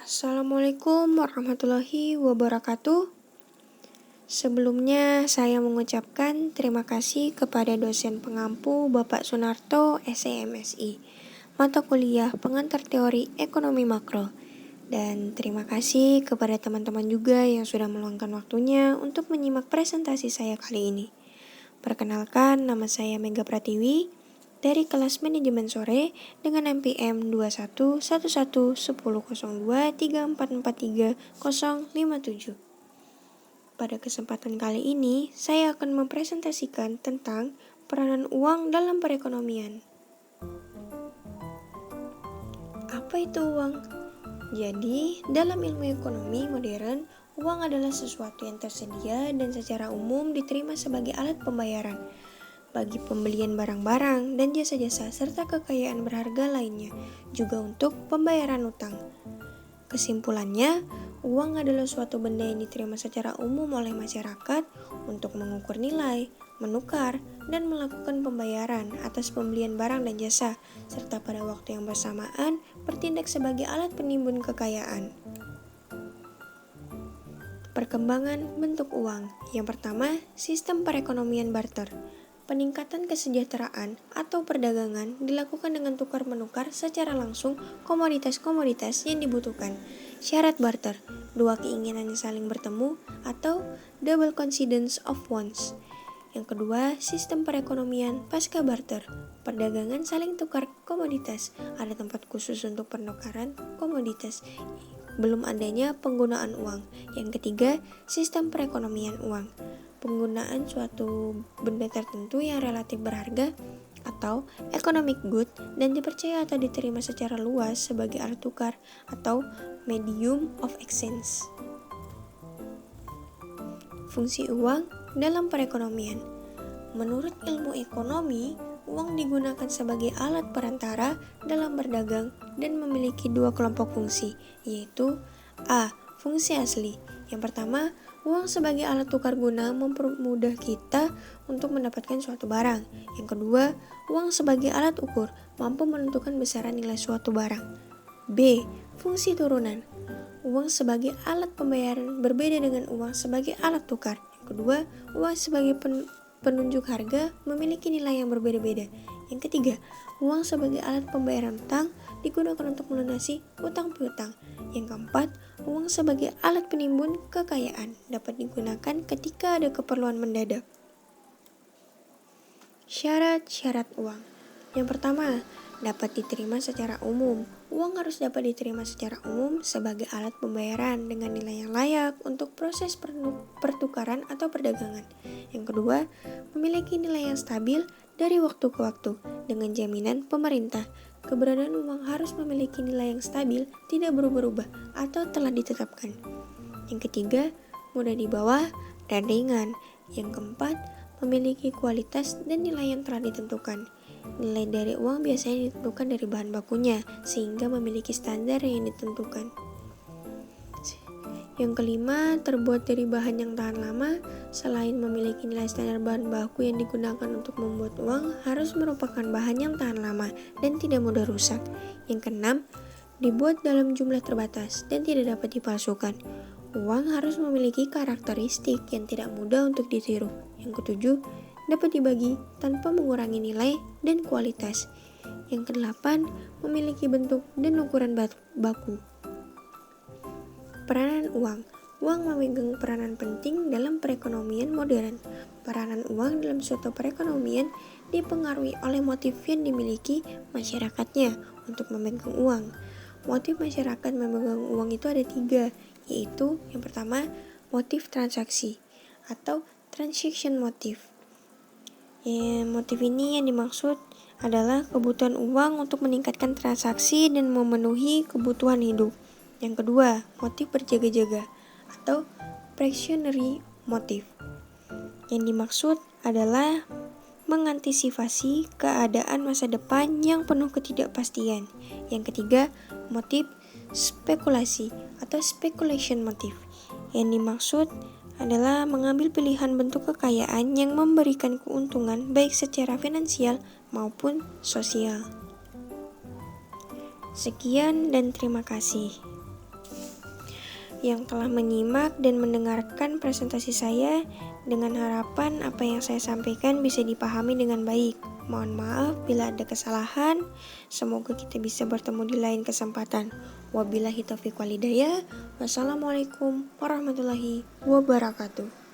Assalamualaikum warahmatullahi wabarakatuh. Sebelumnya saya mengucapkan terima kasih kepada dosen pengampu Bapak Sunarto SEMSI, mata kuliah pengantar teori ekonomi makro. Dan terima kasih kepada teman-teman juga yang sudah meluangkan waktunya untuk menyimak presentasi saya kali ini. Perkenalkan, nama saya Mega Pratiwi dari kelas manajemen sore dengan NPM 2111100234430057. Pada kesempatan kali ini, saya akan mempresentasikan tentang peranan uang dalam perekonomian. Apa itu uang? Jadi, dalam ilmu ekonomi modern, uang adalah sesuatu yang tersedia dan secara umum diterima sebagai alat pembayaran bagi pembelian barang-barang dan jasa-jasa serta kekayaan berharga lainnya, juga untuk pembayaran utang. Kesimpulannya, uang adalah suatu benda yang diterima secara umum oleh masyarakat untuk mengukur nilai, menukar, dan melakukan pembayaran atas pembelian barang dan jasa, serta pada waktu yang bersamaan bertindak sebagai alat penimbun kekayaan. Perkembangan bentuk uang. Yang pertama, sistem perekonomian barter. Peningkatan kesejahteraan atau perdagangan dilakukan dengan tukar-menukar secara langsung komoditas-komoditas yang dibutuhkan. Syarat barter, dua keinginan yang saling bertemu atau double coincidence of wants. Yang kedua, sistem perekonomian pasca barter. Perdagangan saling tukar komoditas, ada tempat khusus untuk penukaran komoditas. Belum adanya penggunaan uang. Yang ketiga, sistem perekonomian uang. Penggunaan suatu benda tertentu yang relatif berharga atau economic good dan dipercaya atau diterima secara luas sebagai alat tukar atau medium of exchange. Fungsi uang dalam perekonomian. Menurut ilmu ekonomi, uang digunakan sebagai alat perantara dalam berdagang dan memiliki dua kelompok fungsi, yaitu A. Fungsi asli. Yang pertama, uang sebagai alat tukar guna mempermudah kita untuk mendapatkan suatu barang. Yang kedua, uang sebagai alat ukur mampu menentukan besaran nilai suatu barang. B. Fungsi turunan. Uang sebagai alat pembayaran berbeda dengan uang sebagai alat tukar. Yang kedua, uang sebagai penunjuk harga memiliki nilai yang berbeda-beda. Yang ketiga, uang sebagai alat pembayaran utang digunakan untuk melunasi utang piutang. Yang keempat, uang sebagai alat penimbun kekayaan dapat digunakan ketika ada keperluan mendadak. Syarat-syarat uang. Yang pertama, dapat diterima secara umum. Uang harus dapat diterima secara umum sebagai alat pembayaran dengan nilai yang layak untuk proses pertukaran atau perdagangan. Yang kedua, memiliki nilai yang stabil dari waktu ke waktu dengan jaminan pemerintah. Keberadaan uang harus memiliki nilai yang stabil, tidak berubah-ubah atau telah ditetapkan. Yang ketiga, mudah dibawa dan ringan. Yang keempat, memiliki kualitas dan nilai yang telah ditentukan. Nilai dari uang biasanya ditentukan dari bahan bakunya, sehingga memiliki standar yang ditentukan. Yang kelima, terbuat dari bahan yang tahan lama. Selain memiliki nilai standar bahan baku yang digunakan untuk membuat uang, harus merupakan bahan yang tahan lama dan tidak mudah rusak. Yang keenam, dibuat dalam jumlah terbatas dan tidak dapat dipalsukan. Uang harus memiliki karakteristik yang tidak mudah untuk ditiru. Yang ketujuh, dapat dibagi tanpa mengurangi nilai dan kualitas. Yang kedelapan, memiliki bentuk dan ukuran baku. Peranan uang. Uang memegang peranan penting dalam perekonomian modern. Peranan uang dalam suatu perekonomian dipengaruhi oleh motif yang dimiliki masyarakatnya untuk memegang uang. Motif masyarakat memegang uang itu ada 3, yaitu yang pertama, motif transaksi atau transaction motive. Motif ini yang dimaksud adalah kebutuhan uang untuk meningkatkan transaksi dan memenuhi kebutuhan hidup. Yang kedua, motif berjaga-jaga atau precautionary motive. Yang dimaksud adalah mengantisipasi keadaan masa depan yang penuh ketidakpastian. Yang ketiga, motif spekulasi atau speculation motive. Yang dimaksud adalah mengambil pilihan bentuk kekayaan yang memberikan keuntungan baik secara finansial maupun sosial. Sekian dan terima kasih. yang telah menyimak dan mendengarkan presentasi saya, dengan harapan apa yang saya sampaikan bisa dipahami dengan baik. Mohon maaf bila ada kesalahan. Semoga kita bisa bertemu di lain kesempatan. Wabillahi taufiq wal hidayah. Wassalamualaikum warahmatullahi wabarakatuh.